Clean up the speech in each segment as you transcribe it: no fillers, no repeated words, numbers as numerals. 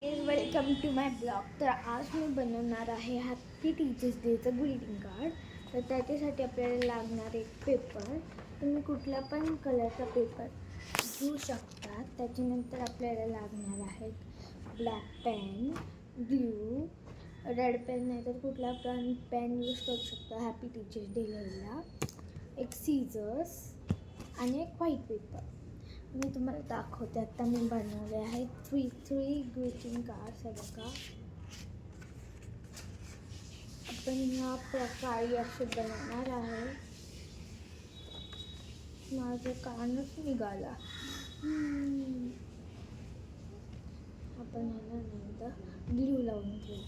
Welcome to my blog. तर आज मी बनवणार आहे हॅपी टीचर्स डेचं ग्रीटिंग कार्ड. तर त्याच्यासाठी आपल्याला लागणार एक पेपर. तुम्ही कुठला पण कलरचा पेपर घेऊ शकता. त्याच्यानंतर आपल्याला लागणार आहेत black pen, glue, red pen नाही तर कुठला पण पेन यूज करू शकता हॅपी टीचर्स डे लिहायला, एक सीझर्स आणि एक व्हाईट पेपर. मी तुम्हाला दाखवते. आता मी बनवले आहेत थ्री ग्रीटिंग कार्ड्स. हे बघा, आपण ह्या प्रकारे असे बनवणार आहे. माझं कानच निघाला. आपण ह्याला नंतर ग्लू लावून घेऊ.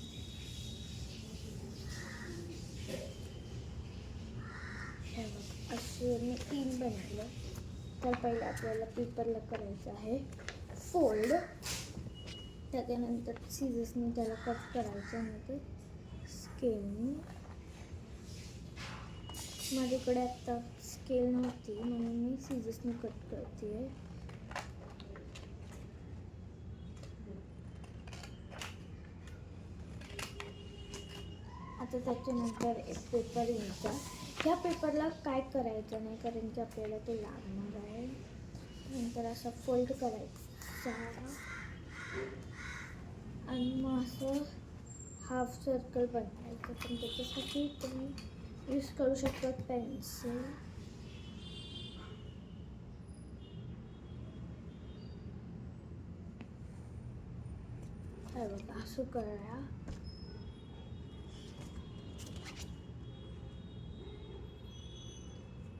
हे बघा, असे मी 3 बनवले. तर पहिलं आपल्याला पेपरला करायचं आहे फोल्ड. त्याच्यानंतर सीझर्सने त्याला कट करायचं. नंतर स्केलने. माझ्याकडे आता स्केल नव्हती म्हणून मी सीझर्सने कट करते. आता त्याच्यानंतर एक पेपर घ्यायचा. ह्या पेपरला काय करायचं नाही कारण की आपल्याला तो लागणार आहे. नंतर असा फोल्ड करायचा आणि मग असं हाफ सर्कल बनवायचं. पण त्याच्यासाठी तुम्ही यूज करू शकता पेन्सिल. हे बघा, असं करूया.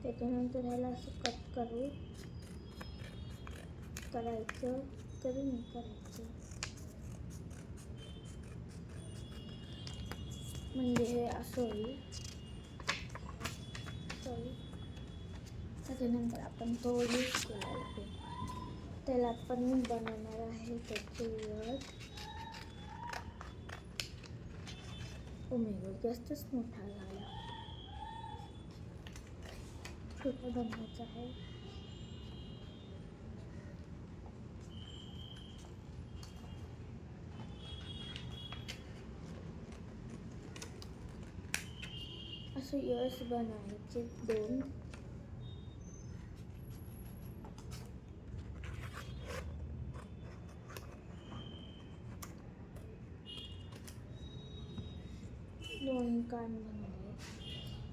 त्याच्यानंतर ह्याला असं कट करायचं म्हणजे हे असं होईल. त्याच्यानंतर आपण तो यूज केला त्याला आपण बनवणार आहे त्याच्यावर. जास्तच मोठा झाला. छोटा बनवायचा आहे. असं यश बनवायचे 2. कान बनवले.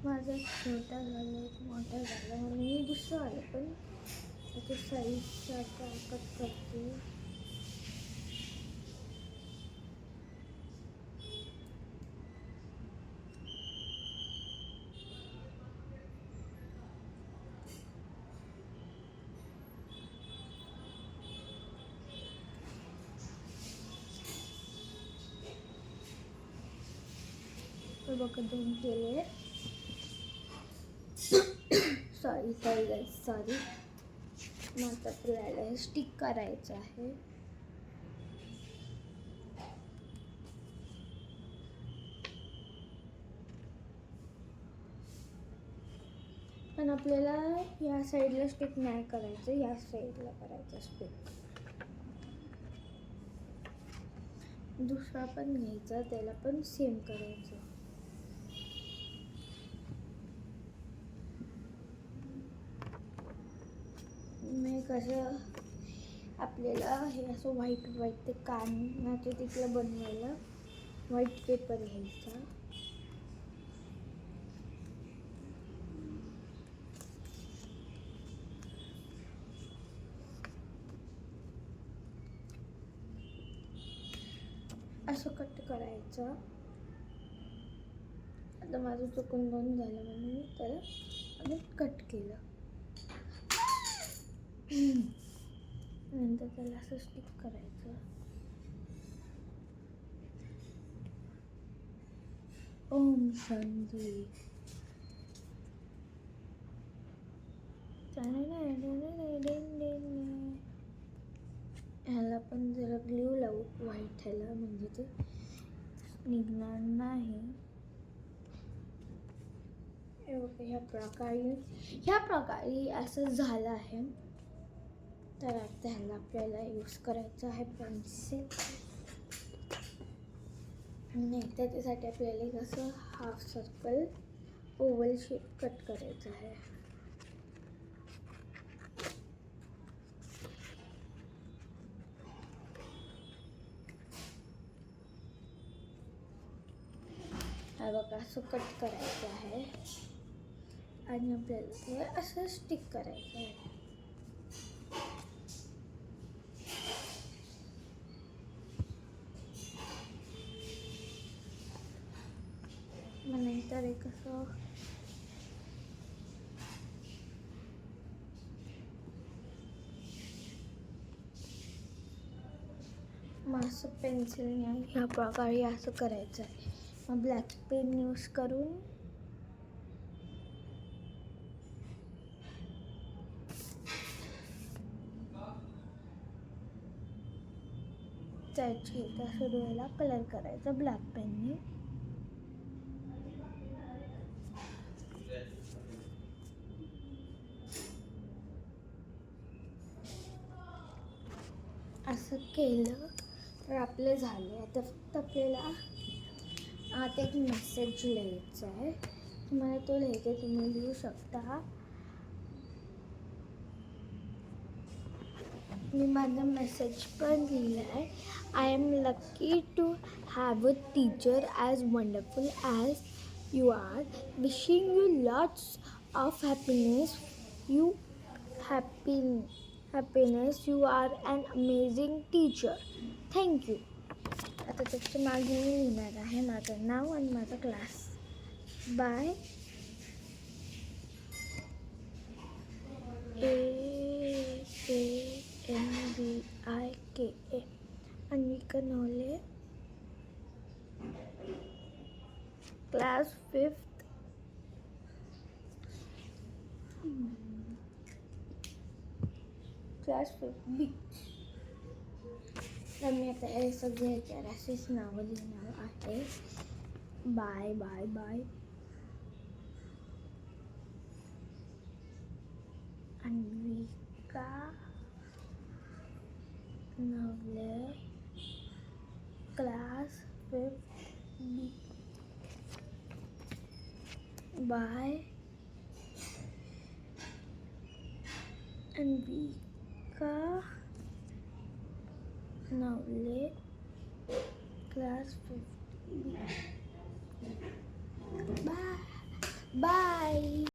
माझा छोटा झाला, एक मोठा झाला म्हणून मी दुसरं आलं पण त्याच्या साईजचा कट करते. बघा 2 केले. सॉरी गाईस, सॉरी. मग आपल्याला हे स्टिक करायचं आहे. पण आपल्याला या साईडला स्टिक नाही करायचं, या साईडला करायचं स्टिक. दुसरा पण घ्यायचा, त्याला पण सेम करायचं. मी कसं आपल्याला हे असं व्हाईट ते कानाच्या तिथलं बनवायला व्हाईट पेपर घ्यायचा. असं कट करायचं. आता माझं चुकून 2 झालं म्हणून मी त्याला अजून कट केलं. नंतर त्याला असं स्टिक करायचं. ओम शांती. ह्याला पण जरा ग्लू लावू व्हाईट ह्याला, म्हणजे ते निघणार नाही. ह्या प्रकारे असं झालं आहे. तर आता ह्याला आपल्याला यूज करायचं आहे पेन्सिल. नाही त्याच्यासाठी आपल्याला एक असं half circle oval shape cut करायचं आहे. हा बघा असं कट करायचं आहे आणि आपल्याला ते असं स्टिक करायचं आहे. मग नंतर एक असं मग असं पेन्सिलने ह्या प्रकारे असं करायचं आहे. मग ब्लॅक पेन यूज करून त्याची त्या सुरुवातीला कलर करायचा ब्लॅक पेनने. असं केलं तर आपलं झालं. आता फक्त आपल्याला आता एक मेसेज लिहायचा आहे. तुम्हाला तो लिहायचा तुम्ही लिहू शकता. मी माझा मेसेज पण लिहिला आहे. I am lucky to have a teacher as wonderful as you are. Wishing you lots of happiness. Happiness. You are an amazing teacher. Thank you. आता त्याच्या मागे मी लिहिणार आहे माझं नाव आणि माझा class. By. AANVIKA. Anvika Nole, class 5th. Class 5th B. तर मी आता हे सगळे अशीच नावं लिहिणार आहे. By by by. Anvika Navale, class 5th B. By Anvika Navale, class 5th B. Bye bye.